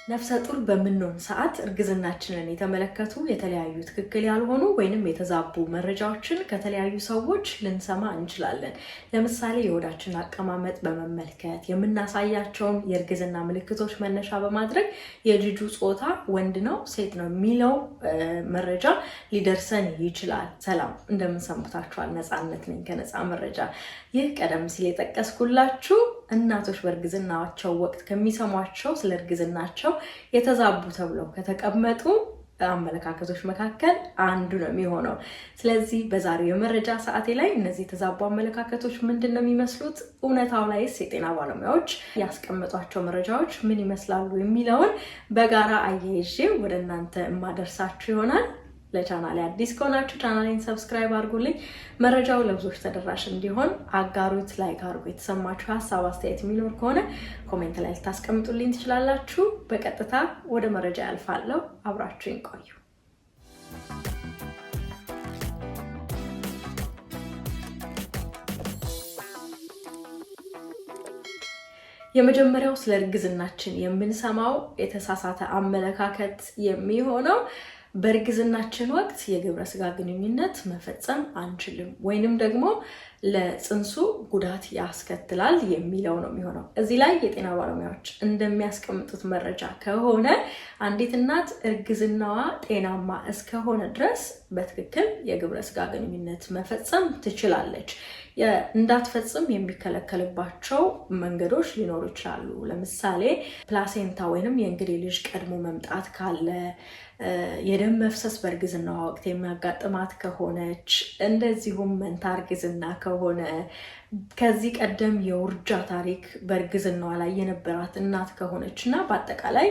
ነፍሰ ጡር በምንሆን ሰዓት እርግዝናችንን የተመለከቱ የተለያዩ ትክክል ያልሆኑ ወይንም የተዛቡ መረጃዎችን ከተለያዩ ሰዎች ልንሰማ እንችላለን። ለምሳሌ የሆዳችን አቀማመጥ በመመልከት የምናሳያቸውን የእርግዝና ምልክቶች መነሻ በማድረግ የልጁ ጾታ ወንድ ነው ሴት ነው የሚለው መረጃ ሊደርሰን ይችላል። ሰላም እንደምንሰሙታችኋል። ነፃነት ነኝ ከነፃ መረጃ። ይህ ቀደም ሲል የጠቀስኩላችሁ እናቶች በእርግዝናቸው ወቅት ከሚሰሟቸው ስለ እርግዝናቸው የተዛቡ ተብለው ከተቀመጡ አመለካከቶች መካከል አንዱ ነው የሚሆነው። ስለዚህ በዛሬው የመረጃ ሰዓቴ ላይ እነዚህ የተዛቡ አመለካከቶች ምንድን ነው የሚመስሉት፣ እውነታው ላይስ የጤና ባለሙያዎች ያስቀመጧቸው መረጃዎች ምን ይመስላሉ የሚለውን በጋራ አያይዤ ወደ እናንተ የማደርሳችሁ ይሆናል። ለቻናሌ አዲስ ከሆናችሁ ቻናሌን ሰብስክራይብ አድርጉልኝ። መረጃው ለብዙዎች ተደራሽ እንዲሆን አጋሩት፣ ላይክ አድርጉ። የተሰማችሁ ሀሳብ አስተያየት የሚኖር ከሆነ ኮሜንት ላይ ልታስቀምጡልኝ ትችላላችሁ። በቀጥታ ወደ መረጃ ያልፋለሁ። አብራችሁኝ ቆዩ። የመጀመሪያው ስለ እርግዝናችን የምንሰማው የተሳሳተ አመለካከት የሚሆነው በእርግዝናችን ወቅት የግብረ ስጋ ግንኙነት መፈጸም አንችልም ወይንም ደግሞ ለጽንሱ ጉዳት ያስከትላል የሚለው ነው የሚሆነው። እዚህ ላይ የጤና ባለሙያዎች እንደሚያስቀምጡት መረጃ ከሆነ አንዲት እናት እርግዝናዋ ጤናማ እስከሆነ ድረስ በትክክል የግብረ ስጋ ግንኙነት መፈጸም ትችላለች። እንዳትፈጽም የሚከለከልባቸው መንገዶች ሊኖሩ ይችላሉ። ለምሳሌ ፕላሴንታ ወይንም የእንግዴ ልጅ ቀድሞ መምጣት ካለ፣ የደም መፍሰስ በእርግዝና ወቅት የሚያጋጥማት ከሆነች፣ እንደዚሁም መንታ እርግዝና ከሆነ፣ ከዚህ ቀደም የውርጃ ታሪክ በእርግዝናዋ ላይ የነበራት እናት ከሆነች እና በአጠቃላይ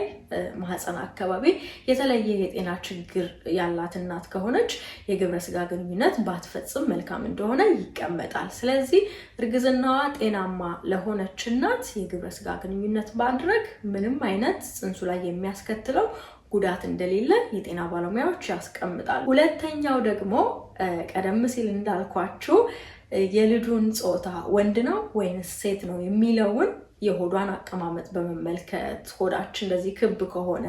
ማህፀን አካባቢ የተለየ የጤና ችግር ያላት እናት ከሆነች የግብረ ስጋ ግንኙነት ባትፈጽም መልካም እንደሆነ ይቀመጣል። ስለዚህ እርግዝናዋ ጤናማ ለሆነች እናት የግብረ ስጋ ግንኙነት ማድረግ ምንም አይነት ጽንሱ ላይ የሚያስከትለው ጉዳት እንደሌለ የጤና ባለሙያዎች ያስቀምጣሉ። ሁለተኛው ደግሞ ቀደም ሲል እንዳልኳችሁ የልጁን ጾታ ወንድ ነው ወይንስ ሴት ነው የሚለውን የሆዷን አቀማመጥ በመመልከት ሆዳችን እንደዚህ ክብ ከሆነ፣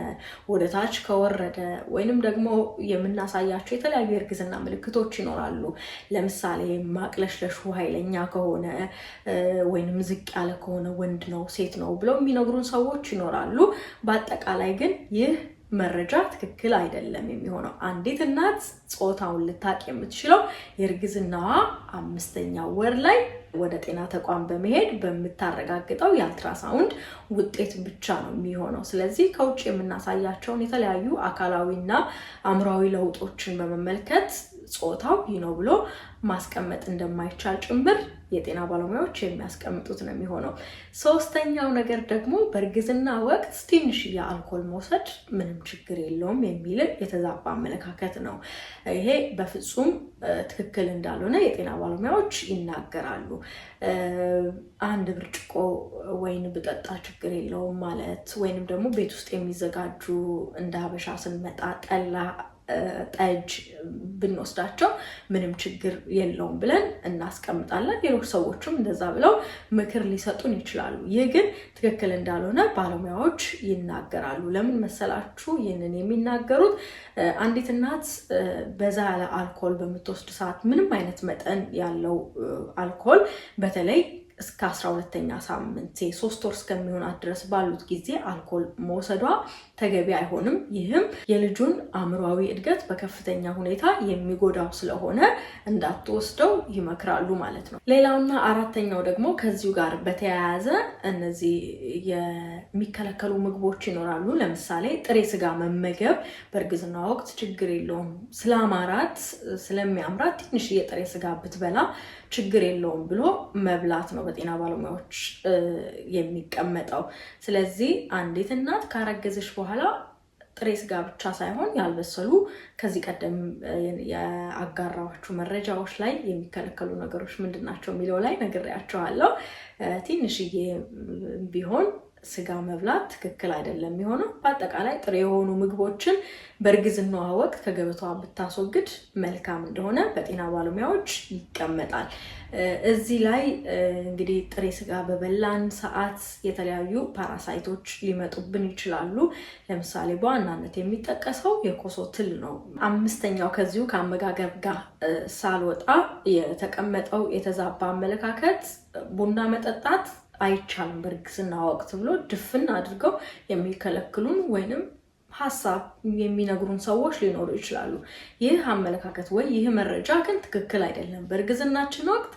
ወደ ታች ከወረደ ወይንም ደግሞ የምናሳያቸው የተለያዩ የእርግዝና ምልክቶች ይኖራሉ። ለምሳሌ ማቅለሽለሹ ኃይለኛ ከሆነ ወይንም ዝቅ ያለ ከሆነ ወንድ ነው ሴት ነው ብለው የሚነግሩን ሰዎች ይኖራሉ። በአጠቃላይ ግን ይህ መረጃ ትክክል አይደለም የሚሆነው። አንዲት እናት ጾታውን ልታቅ የምትችለው የእርግዝናዋ 5ኛ ወር ላይ ወደ ጤና ተቋም በመሄድ በምታረጋግጠው የአልትራሳውንድ ውጤት ብቻ ነው የሚሆነው። ስለዚህ ከውጭ የምናሳያቸውን የተለያዩ አካላዊና አእምሯዊ ለውጦችን በመመልከት ጾታው ይህ ነው ብሎ ማስቀመጥ እንደማይቻል ጭምር የጤና ባለሙያዎች የሚያስቀምጡት ነው የሚሆነው። ሶስተኛው ነገር ደግሞ በእርግዝና ወቅት ትንሽ የአልኮል መውሰድ ምንም ችግር የለውም የሚል የተዛባ አመለካከት ነው። ይሄ በፍጹም ትክክል እንዳልሆነ የጤና ባለሙያዎች ይናገራሉ። አንድ ብርጭቆ ወይን ብጠጣ ችግር የለውም ማለት ወይንም ደግሞ ቤት ውስጥ የሚዘጋጁ እንደ ሀበሻ ስንመጣ ጠላ፣ ጠጅ ብንወስዳቸው ምንም ችግር የለውም ብለን እናስቀምጣለን። ሌሎች ሰዎችም እንደዛ ብለው ምክር ሊሰጡን ይችላሉ። ይህ ግን ትክክል እንዳልሆነ ባለሙያዎች ይናገራሉ። ለምን መሰላችሁ ይህንን የሚናገሩት? አንዲት እናት በዛ ያለ አልኮል በምትወስድ ሰዓት ምንም አይነት መጠን ያለው አልኮል በተለይ እስከ 12ኛ ሳምንት 3 ወር እስከሚሆናት ድረስ ባሉት ጊዜ አልኮል መውሰዷ ተገቢ አይሆንም። ይህም የልጁን አእምሯዊ እድገት በከፍተኛ ሁኔታ የሚጎዳው ስለሆነ እንዳትወስደው ይመክራሉ ማለት ነው። ሌላውና አራተኛው ደግሞ ከዚሁ ጋር በተያያዘ እነዚህ የሚከለከሉ ምግቦች ይኖራሉ። ለምሳሌ ጥሬ ስጋ መመገብ በእርግዝና ወቅት ችግር የለውም፣ ስለአማራት ስለሚያምራት ትንሽ የጥሬ ስጋ ብትበላ ችግር የለውም ብሎ መብላት ነው በጤና ባለሙያዎች የሚቀመጠው። ስለዚህ አንዲት እናት ካረገዘች በኋላ ጥሬ ስጋ ብቻ ሳይሆን ያልበሰሉ ከዚህ ቀደም ያጋራኋችሁ መረጃዎች ላይ የሚከለከሉ ነገሮች ምንድናቸው የሚለው ላይ ነግሬያችኋለሁ። ትንሽዬ ቢሆን ስጋ መብላት ትክክል አይደለም የሚሆነው። በአጠቃላይ ጥሬ የሆኑ ምግቦችን በእርግዝናዋ ወቅት ከገበታዋ ብታስወግድ መልካም እንደሆነ በጤና ባለሙያዎች ይቀመጣል። እዚህ ላይ እንግዲህ ጥሬ ስጋ በበላን ሰዓት የተለያዩ ፓራሳይቶች ሊመጡብን ይችላሉ። ለምሳሌ በዋናነት የሚጠቀሰው የኮሶ ትል ነው። አምስተኛው ከዚሁ ከአመጋገብ ጋር ሳልወጣ የተቀመጠው የተዛባ አመለካከት ቡና መጠጣት አይቻልም በእርግዝና ወቅት ብሎ ድፍን አድርገው የሚከለክሉን ወይንም ሐሳብ የሚነግሩን ሰዎች ሊኖሩ ይችላሉ። ይህ አመለካከት ወይ ይህ መረጃ ግን ትክክል አይደለም። በእርግዝናችን ወቅት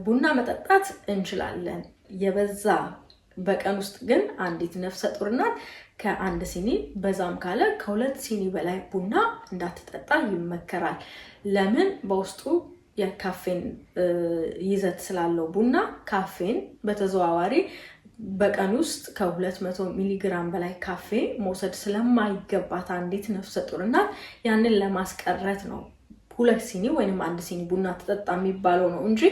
ቡና መጠጣት እንችላለን። የበዛ በቀን ውስጥ ግን አንዲት ነፍሰ ጡር እናት ከ1 ሲኒ በዛም ካለ ከ2 ሲኒ በላይ ቡና እንዳትጠጣ ይመከራል። ለምን? በውስጡ የካፌን ይዘት ስላለው ቡና ካፌን በተዘዋዋሪ በቀን ውስጥ ከ200 ሚሊግራም በላይ ካፌ መውሰድ ስለማይገባት አንዲት ነፍሰ ጡር እናት ያንን ለማስቀረት ነው 2 ሲኒ ወይንም 1 ሲኒ ቡና ትጠጣ የሚባለው ነው እንጂ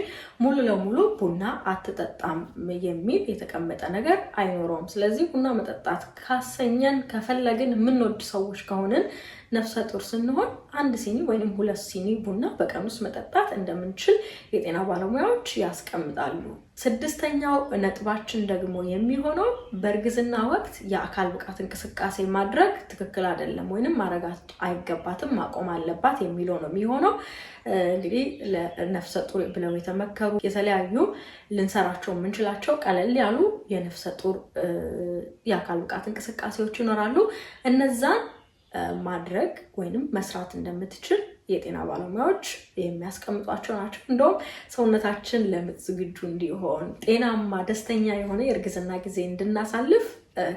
ሙሉ ለሙሉ ቡና አትጠጣም የሚል የተቀመጠ ነገር አይኖረውም። ስለዚህ ቡና መጠጣት ካሰኘን ከፈለግን የምንወድ ሰዎች ከሆንን ነፍሰ ጡር ስንሆን 1 ሲኒ ወይንም 2 ሲኒ ቡና በቀን ውስጥ መጠጣት እንደምንችል የጤና ባለሙያዎች ያስቀምጣሉ። 6ኛው ነጥባችን ደግሞ የሚሆነው በእርግዝና ወቅት የአካል ብቃት እንቅስቃሴ ማድረግ ትክክል አይደለም ወይንም ማረጋት አይገባትም ማቆም አለባት የሚለው ነው የሚሆነው። እንግዲህ ለነፍሰ ጡር ብለው የተመከሩ የተለያዩ ልንሰራቸው የምንችላቸው ቀለል ያሉ የነፍሰ ጡር የአካል ብቃት እንቅስቃሴዎች ይኖራሉ። እነዛን ማድረግ ወይንም መስራት እንደምትችል የጤና ባለሙያዎች የሚያስቀምጧቸው ናቸው። እንደውም ሰውነታችን ለምጥ ዝግጁ እንዲሆን ጤናማ ደስተኛ የሆነ የእርግዝና ጊዜ እንድናሳልፍ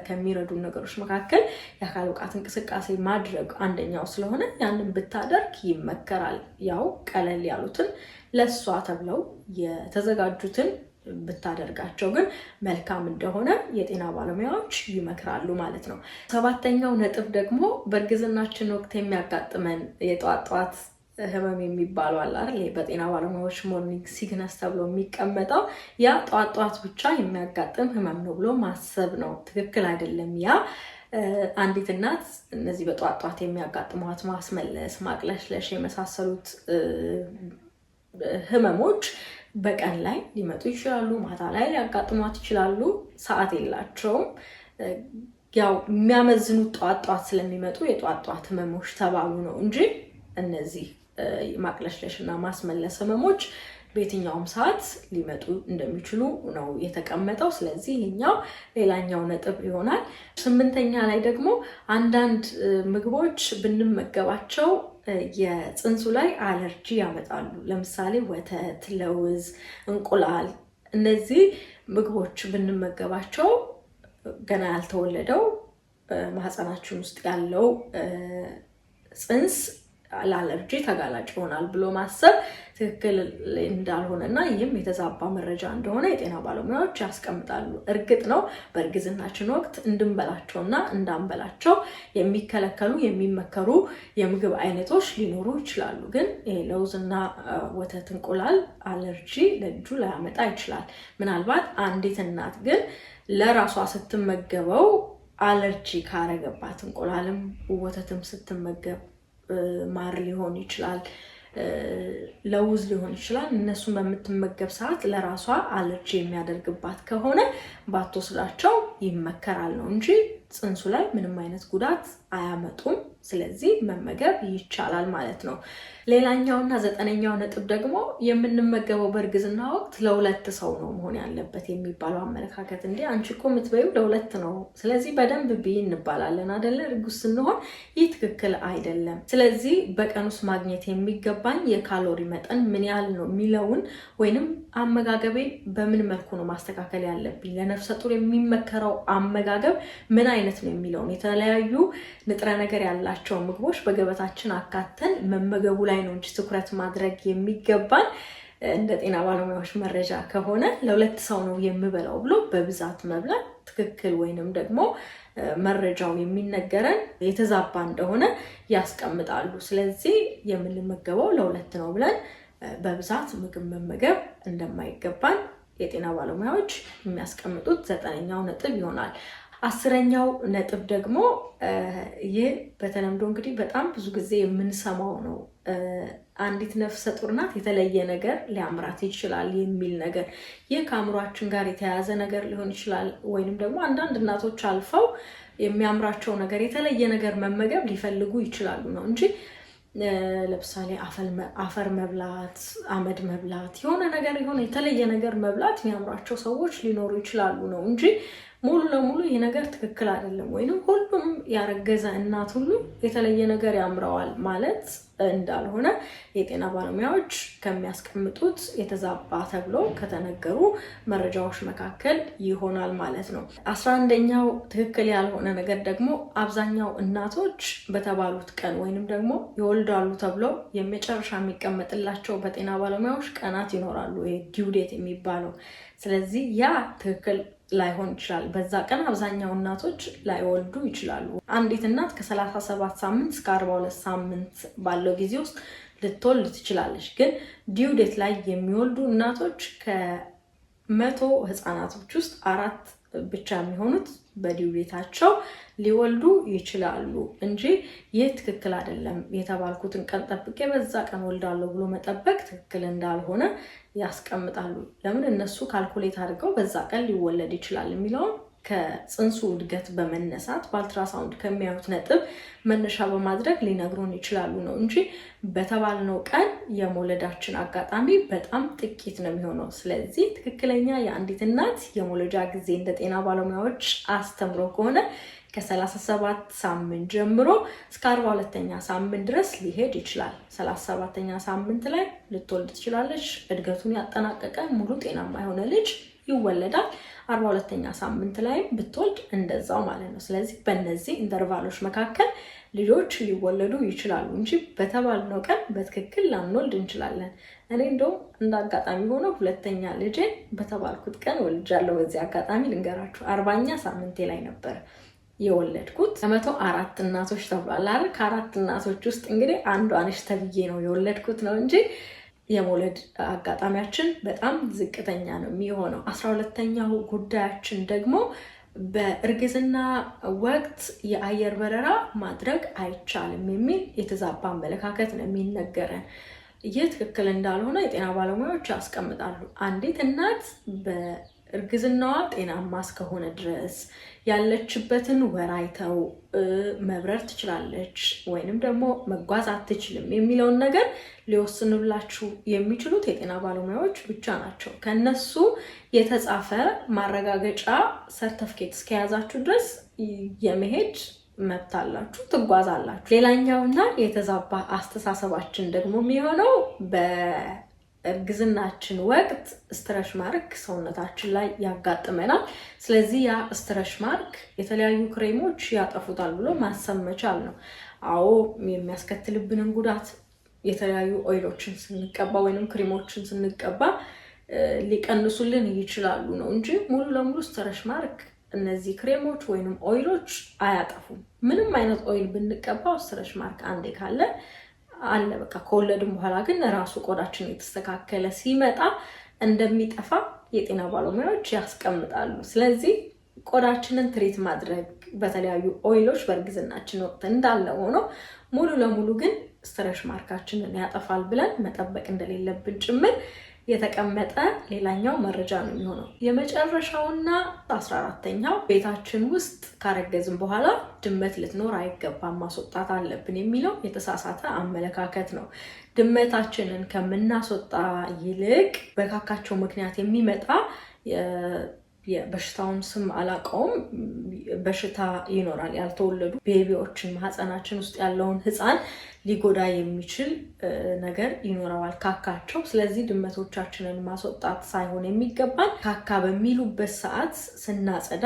ከሚረዱ ነገሮች መካከል የአካል ብቃት እንቅስቃሴ ማድረግ አንደኛው ስለሆነ ያንን ብታደርግ ይመከራል። ያው ቀለል ያሉትን ለሷ ተብለው የተዘጋጁትን ብታደርጋቸው ግን መልካም እንደሆነ የጤና ባለሙያዎች ይመክራሉ ማለት ነው። 7ኛው ነጥብ ደግሞ በእርግዝናችን ወቅት የሚያጋጥመን የጧት ህመም የሚባለው አለ አይደል? በጤና ባለሙያዎች ሞርኒንግ ሲክነስ ተብሎ የሚቀመጠው ያ ጧት ብቻ የሚያጋጥም ህመም ነው ብሎ ማሰብ ነው። ትክክል አይደለም። ያ አንዲት እናት እነዚህ በጧት የሚያጋጥሟት ማስመለስ፣ ማቅለሽለሽ የመሳሰሉት ህመሞች በቀን ላይ ሊመጡ ይችላሉ፣ ማታ ላይ ሊያጋጥሟት ይችላሉ። ሰዓት የላቸውም። ያው የሚያመዝኑት ጧት ስለሚመጡ የጧት ህመሞች ተባሉ ነው እንጂ እነዚህ ማቅለሽለሽና ማስመለስ ህመሞች በየትኛውም ሰዓት ሊመጡ እንደሚችሉ ነው የተቀመጠው። ስለዚህ ይሄኛው ሌላኛው ነጥብ ይሆናል። 8ኛ ላይ ደግሞ አንዳንድ ምግቦች ብንመገባቸው የፅንሱ ላይ አለርጂ ያመጣሉ። ለምሳሌ ወተት፣ ለውዝ፣ እንቁላል እነዚህ ምግቦች ብንመገባቸው ገና ያልተወለደው ማህፀናችን ውስጥ ያለው ፅንስ ለአለርጂ ተጋላጭ ይሆናል ብሎ ማሰብ ትክክል እንዳልሆነና ይህም የተዛባ መረጃ እንደሆነ የጤና ባለሙያዎች ያስቀምጣሉ። እርግጥ ነው በእርግዝናችን ወቅት እንድንበላቸውና እንዳንበላቸው የሚከለከሉ የሚመከሩ የምግብ አይነቶች ሊኖሩ ይችላሉ። ግን ለውዝና ወተት፣ እንቁላል አለርጂ ለልጁ ላያመጣ ይችላል። ምናልባት አንዲት እናት ግን ለራሷ ስትመገበው አለርጂ ካረገባት እንቁላልም ወተትም ስትመገብ ማር ሊሆን ይችላል፣ ለውዝ ሊሆን ይችላል። እነሱን በምትመገብ ሰዓት ለራሷ አለርጂ የሚያደርግባት ከሆነ ባትወስዳቸው ይመከራል ነው እንጂ ፅንሱ ላይ ምንም አይነት ጉዳት አያመጡም። ስለዚህ መመገብ ይቻላል ማለት ነው። ሌላኛውና 9ኛው ነጥብ ደግሞ የምንመገበው በእርግዝና ወቅት ለ2 ሰው ነው መሆን ያለበት የሚባለው አመለካከት። እንዴ አንቺ እኮ የምትበይው ለ2 ነው፣ ስለዚህ በደንብ ብይ እንባላለን አይደለ? እርጉዝ ስንሆን ይህ ትክክል አይደለም። ስለዚህ በቀን ውስጥ ማግኘት የሚገባኝ የካሎሪ መጠን ምን ያህል ነው የሚለውን ወይንም አመጋገቤን በምን መልኩ ነው ማስተካከል ያለብኝ፣ ለነፍሰ ጡር የሚመከረው አመጋገብ ምን አይነት ነው የሚለውን የተለያዩ ንጥረ ነገር ያላቸው ምግቦች በገበታችን አካተን መመገቡ ላይ ነው እንጂ ትኩረት ማድረግ የሚገባን እንደ ጤና ባለሙያዎች መረጃ ከሆነ ለ2 ሰው ነው የምበላው ብሎ በብዛት መብላት ትክክል ወይንም ደግሞ መረጃው የሚነገረን የተዛባ እንደሆነ ያስቀምጣሉ። ስለዚህ የምንመገበው ለ2 ነው ብለን በብዛት ምግብ መመገብ እንደማይገባን የጤና ባለሙያዎች የሚያስቀምጡት 9ኛው ነጥብ ይሆናል። 10ኛው ነጥብ ደግሞ ይህ በተለምዶ እንግዲህ በጣም ብዙ ጊዜ የምንሰማው ነው። አንዲት ነፍሰ ጡር ናት የተለየ ነገር ሊያምራት ይችላል የሚል ነገር። ይህ ከአእምሯችን ጋር የተያያዘ ነገር ሊሆን ይችላል። ወይንም ደግሞ አንዳንድ እናቶች አልፈው የሚያምራቸው ነገር የተለየ ነገር መመገብ ሊፈልጉ ይችላሉ ነው እንጂ ለምሳሌ አፈር መብላት፣ አመድ መብላት፣ የሆነ ነገር የሆነ የተለየ ነገር መብላት የሚያምራቸው ሰዎች ሊኖሩ ይችላሉ ነው እንጂ ሙሉ ለሙሉ ይህ ነገር ትክክል አይደለም። ወይንም ሁሉም ያረገዘ እናት ሁሉ የተለየ ነገር ያምረዋል ማለት እንዳልሆነ የጤና ባለሙያዎች ከሚያስቀምጡት የተዛባ ተብሎ ከተነገሩ መረጃዎች መካከል ይሆናል ማለት ነው። 11ኛው ትክክል ያልሆነ ነገር ደግሞ አብዛኛው እናቶች በተባሉት ቀን ወይንም ደግሞ ይወልዳሉ ተብሎ የመጨረሻ የሚቀመጥላቸው በጤና ባለሙያዎች ቀናት ይኖራሉ፣ ዲው ዴት የሚባለው። ስለዚህ ያ ትክክል ላይሆን ይችላል። በዛ ቀን አብዛኛው እናቶች ላይወልዱ ይችላሉ። አንዲት እናት ከ37 ሳምንት እስከ 42 ሳምንት ባለው ጊዜ ውስጥ ልትወልድ ትችላለች። ግን ዲው ዴት ላይ የሚወልዱ እናቶች ከ100 ህፃናቶች ውስጥ 4 ብቻ የሚሆኑት በዲው ዴታቸው ሊወልዱ ይችላሉ እንጂ ይህ ትክክል አይደለም። የተባልኩትን ቀን ጠብቄ በዛ ቀን ወልዳለሁ ብሎ መጠበቅ ትክክል እንዳልሆነ ያስቀምጣሉ። ለምን እነሱ ካልኩሌት አድርገው በዛ ቀን ሊወለድ ይችላል የሚለውን ከጽንሱ እድገት በመነሳት በአልትራሳውንድ ከሚያዩት ነጥብ መነሻ በማድረግ ሊነግሩን ይችላሉ ነው እንጂ በተባልነው ቀን የመውለዳችን አጋጣሚ በጣም ጥቂት ነው የሚሆነው። ስለዚህ ትክክለኛ የአንዲት እናት የመውለጃ ጊዜ እንደ ጤና ባለሙያዎች አስተምሮ ከሆነ ከ37 ሳምንት ጀምሮ እስከ 42ኛ ሳምንት ድረስ ሊሄድ ይችላል። 37ኛ ሳምንት ላይ ልትወልድ ትችላለች። እድገቱን ያጠናቀቀ ሙሉ ጤናማ የሆነ ልጅ ይወለዳል። 42ኛ ሳምንት ላይ ብትወልድ እንደዛው ማለት ነው። ስለዚህ በእነዚህ ኢንተርቫሎች መካከል ልጆች ሊወለዱ ይችላሉ እንጂ በተባልነው ቀን በትክክል ላንወልድ እንችላለን። እኔ እንደውም እንደ አጋጣሚ ሆኖ ሁለተኛ ልጄ በተባልኩት ቀን ወልጃለሁ። በዚህ አጋጣሚ ልንገራችሁ 40ኛ ሳምንቴ ላይ ነበር የወለድኩት። ከ104 እናቶች ተብሏል አይደል? ከ4 እናቶች ውስጥ እንግዲህ አንዷ ነሽ ተብዬ ነው የወለድኩት ነው እንጂ የመውለድ አጋጣሚያችን በጣም ዝቅተኛ ነው የሚሆነው። 12ኛው ጉዳያችን ደግሞ በእርግዝና ወቅት የአየር በረራ ማድረግ አይቻልም የሚል የተዛባ አመለካከት ነው የሚነገረን። ይህ ትክክል እንዳልሆነ የጤና ባለሙያዎች ያስቀምጣሉ። አንዲት እናት በእርግዝናዋ ጤናማ እስከሆነ ድረስ ያለችበትን ወር አይተው መብረር ትችላለች ወይንም ደግሞ መጓዝ አትችልም የሚለውን ነገር ሊወስኑላችሁ የሚችሉት የጤና ባለሙያዎች ብቻ ናቸው። ከነሱ የተጻፈ ማረጋገጫ ሰርተፍኬት እስከያዛችሁ ድረስ የመሄድ መብት አላችሁ፣ ትጓዛላችሁ። ሌላኛውና የተዛባ አስተሳሰባችን ደግሞ የሚሆነው በእርግዝናችን ወቅት ስትረሽ ማርክ ሰውነታችን ላይ ያጋጥመናል። ስለዚህ ያ ስትረሽ ማርክ የተለያዩ ክሬሞች ያጠፉታል ብሎ ማሰብ መቻል ነው። አዎ የሚያስከትልብንን ጉዳት የተለያዩ ኦይሎችን ስንቀባ ወይንም ክሬሞችን ስንቀባ ሊቀንሱልን ይችላሉ ነው እንጂ ሙሉ ለሙሉ ስትረሽ ማርክ እነዚህ ክሬሞች ወይንም ኦይሎች አያጠፉም። ምንም አይነት ኦይል ብንቀባው ስትረሽ ማርክ አንዴ ካለ አለ በቃ። ከወለድን በኋላ ግን ራሱ ቆዳችን የተስተካከለ ሲመጣ እንደሚጠፋ የጤና ባለሙያዎች ያስቀምጣሉ። ስለዚህ ቆዳችንን ትሪት ማድረግ በተለያዩ ኦይሎች በእርግዝናችን ወቅት እንዳለ ሆኖ ሙሉ ለሙሉ ግን ስትረሽ ማርካችንን ያጠፋል ብለን መጠበቅ እንደሌለብን ጭምር የተቀመጠ ሌላኛው መረጃ ነው የሚሆነው። የመጨረሻውና 14ኛው ቤታችን ውስጥ ካረገዝን በኋላ ድመት ልትኖር አይገባም፣ ማስወጣት አለብን የሚለው የተሳሳተ አመለካከት ነው። ድመታችንን ከምናስወጣ ይልቅ በካካቸው ምክንያት የሚመጣ የበሽታውን ስም አላውቀውም፣ በሽታ ይኖራል። ያልተወለዱ ቤቢዎችን ማህፀናችን ውስጥ ያለውን ህፃን ሊጎዳ የሚችል ነገር ይኖረዋል ካካቸው። ስለዚህ ድመቶቻችንን ማስወጣት ሳይሆን የሚገባን ካካ በሚሉበት ሰዓት ስናጸዳ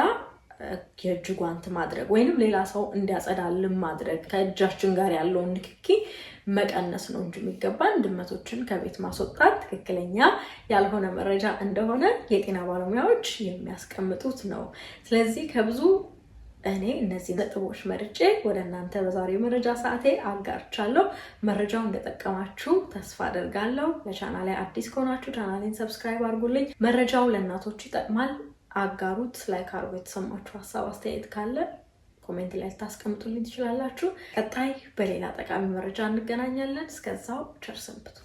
የእጅ ጓንት ማድረግ ወይንም ሌላ ሰው እንዲያጸዳልን ማድረግ፣ ከእጃችን ጋር ያለውን ንክኪ መቀነስ ነው እንጂ የሚገባን ድመቶችን ከቤት ማስወጣት ትክክለኛ ያልሆነ መረጃ እንደሆነ የጤና ባለሙያዎች የሚያስቀምጡት ነው። ስለዚህ ከብዙ እኔ እነዚህ ነጥቦች መርጬ ወደ እናንተ በዛሬው መረጃ ሰዓቴ አጋርቻለሁ። መረጃው እንደጠቀማችሁ ተስፋ አደርጋለሁ። ለቻናሌ አዲስ ከሆናችሁ ቻናሌን ሰብስክራይብ አድርጉልኝ። መረጃው ለእናቶች ይጠቅማል፣ አጋሩት። ላይክ አድርጉ። የተሰማችሁ ሀሳብ አስተያየት ካለ ኮሜንት ላይ ታስቀምጡልኝ ትችላላችሁ። ቀጣይ በሌላ ጠቃሚ መረጃ እንገናኛለን። እስከዛው ቸር ሰንብቱ።